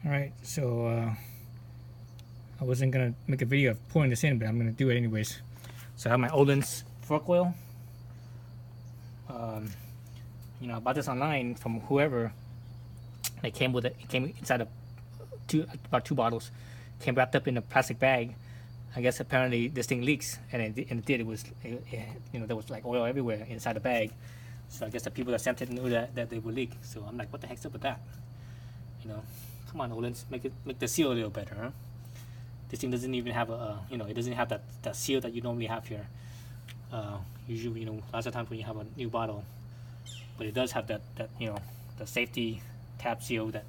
Alright, so I wasn't gonna make a video of pouring this in, but I'm gonna do it anyways. So I have my Ohlins fork oil. You know, I bought this online from whoever. It came with it. It came inside of about two bottles. Came wrapped up in a plastic bag. I guess apparently this thing leaks, and it did. It was, you know, there was like oil everywhere inside the bag. So I guess the people that sent it knew that they would leak. So I'm like, what the heck's up with that? You know, come on, Ohlins, make the seal a little better, huh? This thing doesn't even have a, you know, it doesn't have that seal that you normally have here. Usually, you know, lots of times when you have a new bottle, but it does have that you know, the safety tab seal, that,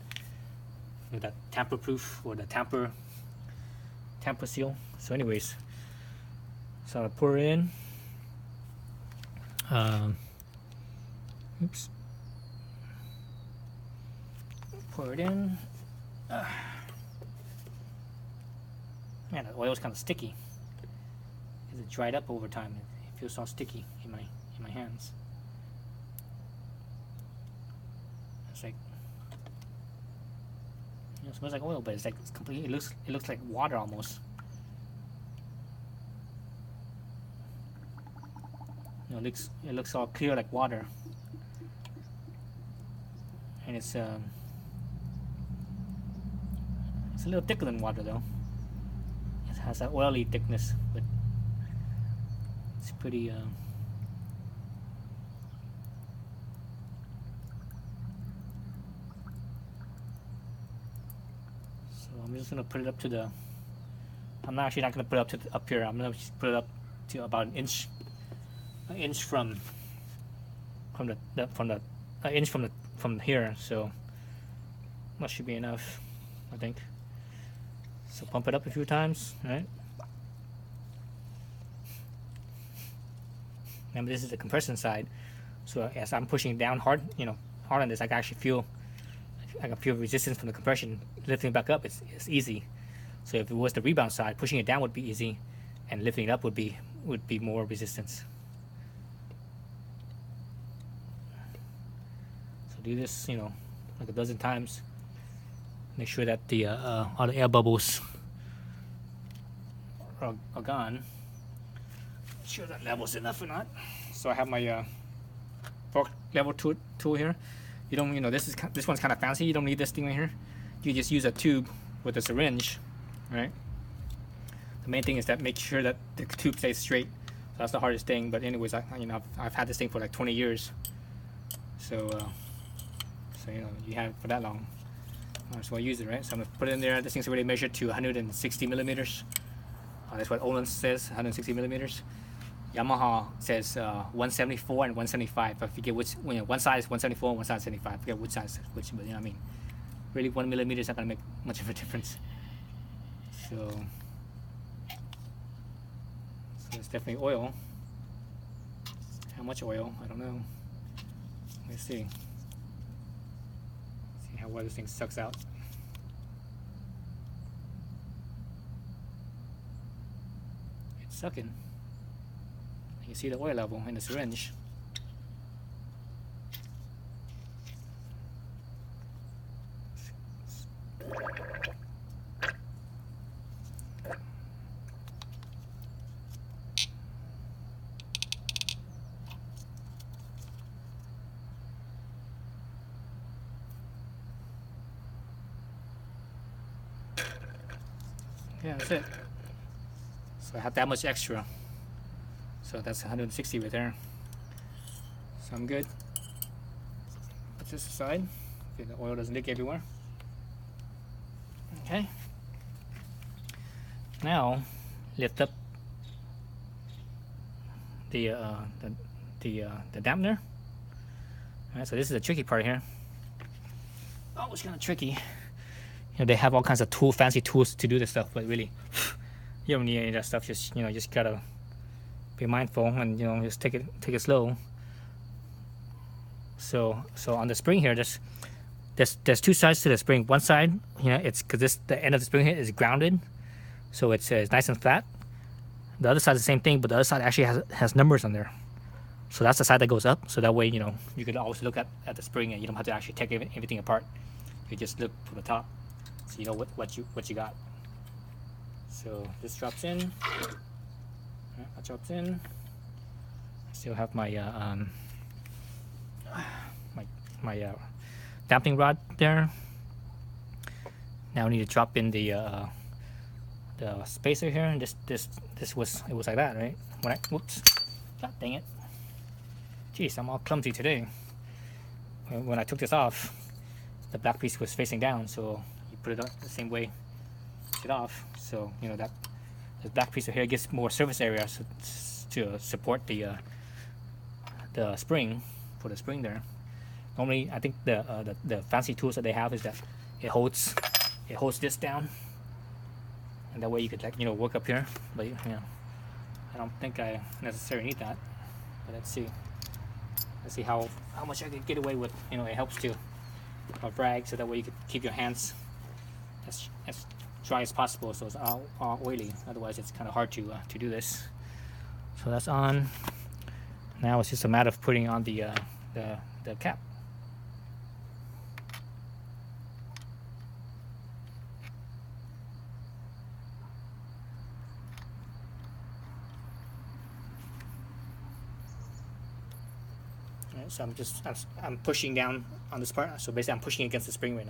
you know, that tamper proof, or the tamper seal. So anyways, so I pour it in. Oops. Pour it in. Man, the oil is kind of sticky. It dried up over time. It feels so sticky in my hands. It's like, you know, it smells like oil, but it's like, it's completely. It looks like water almost. You know, it looks all clear like water, and it's a little thicker than water though. It has that oily thickness, but it's pretty. So I'm just gonna put it up to the. I'm actually not gonna put it up here. I'm gonna just put it up to about an inch from here. So that should be enough, I think. So pump it up a few times, right? Remember, this is the compression side. So as I'm pushing down hard, you know, hard on this, I can actually feel, resistance from the compression. Lifting it back up, it's easy. So if it was the rebound side, pushing it down would be easy, and lifting it up would be more resistance. So do this, you know, like a dozen times. Make sure that the all the air bubbles are gone. Make sure that level's enough or not. So I have my fork level tool here. You don't, you know, this one's kind of fancy. You don't need this thing right here. You just use a tube with a syringe, right? The main thing is that make sure that the tube stays straight. So that's the hardest thing. But anyways, I've had this thing for like 20 years. So you know, you have it for that long. Might as well use it, right? So I'm gonna put it in there. This thing's already measured to 160 millimeters. That's what Ohlins says, 160 millimeters. Yamaha says 174 and 175. I forget which. You know, one side is 174 and one side is 75. I forget which side is which, but you know what I mean. Really, 1 millimeter is not gonna make much of a difference. So it's definitely oil. How much oil? I don't know. Let's see. See how well this thing sucks out. It's sucking. You see the oil level in the syringe. Yeah, that's it. So I have that much extra. So that's 160 right there. So I'm good. Put this aside. Okay, the oil doesn't leak everywhere. Okay. Now lift up the dampener. All right, so this is the tricky part here. Oh, it's kind of tricky. You know, they have all kinds of fancy tools to do this stuff, but really, you don't need any of that stuff. Just, you know, just gotta be mindful and, you know, just take it slow. So on the spring here, there's two sides to the spring. One side, you know, it's because the end of the spring here is grounded, so it's nice and flat. The other side is the same thing, but the other side actually has numbers on there. So that's the side that goes up. So that way, you know, you can always look at the spring and you don't have to actually take everything apart. You just look from the top. so you know what you got. So this drops in. That drops in. I still have my my damping rod there. Now I need to drop in the spacer here, and it was like that, right? When I, whoops, god dang it, jeez, I'm all clumsy today. When I took this off, the black piece was facing down, so you put it up the same way, take it off, so you know that the black piece of here gives more surface area to support the spring, for the spring there. Normally, I think the fancy tools that they have is that it holds this down, and that way you could, like, you know, work up here. But you know, I don't think I necessarily need that. But let's see how much I can get away with. You know, it helps to brag, so that way you could keep your hands as dry as possible, so it's all oily. Otherwise, it's kind of hard to do this. So that's on. Now it's just a matter of putting on the cap. So I'm pushing down on this part. So basically I'm pushing against the spring right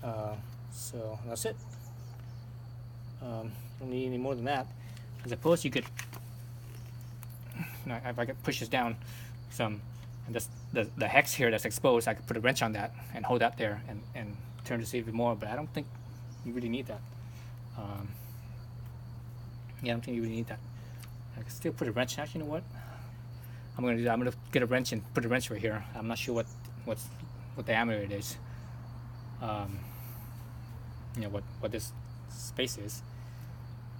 now. So that's it. Don't need any more than that. I suppose you could, you know, if I could push this down some, and this, the hex here that's exposed, I could put a wrench on that and hold that there and turn this even more, but I don't think you really need that. Yeah, I don't think you really need that. I can still put a wrench. Actually, you know what? I'm gonna do that. I'm gonna get a wrench and put a wrench right here. I'm not sure what diameter it is. You know what this space is.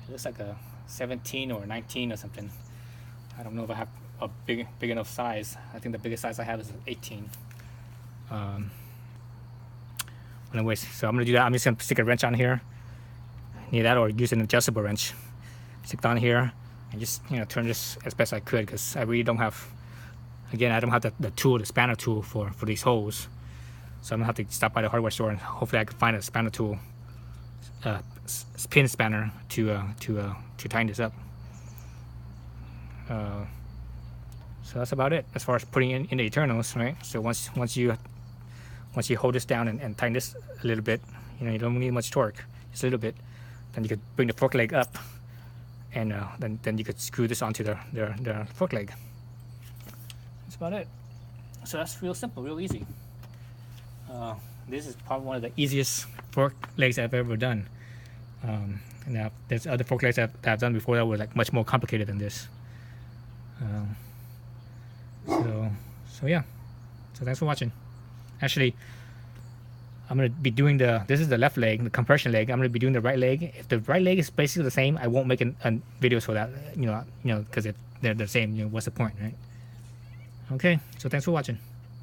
It looks like a 17 or 19 or something. I don't know if I have a big enough size. I think the biggest size I have is 18. Anyways, so I'm gonna do that. I'm just gonna stick a wrench on here. Need that, or use an adjustable wrench. Stick it on here. And just, you know, turn this as best I could, because I really don't have, again, I don't have the tool, the spanner tool for these holes. So I'm gonna have to stop by the hardware store, and hopefully I can find a spanner tool, pin spanner to tighten this up. So that's about it as far as putting in the internals, right? So once you hold this down and tighten this a little bit, you know, you don't need much torque, just a little bit. Then you could bring the fork leg up, and then you could screw this onto the fork leg. That's about it. So that's real simple, real easy. This is probably one of the easiest fork legs I've ever done. Now there's other fork legs that I've done before that were like much more complicated than this. So yeah. So thanks for watching. Actually, I'm gonna be doing this is the left leg, the compression leg. I'm gonna be doing the right leg. If the right leg is basically the same, I won't make videos for that. You know, because if they're the same, you know, what's the point, right? Okay. So thanks for watching.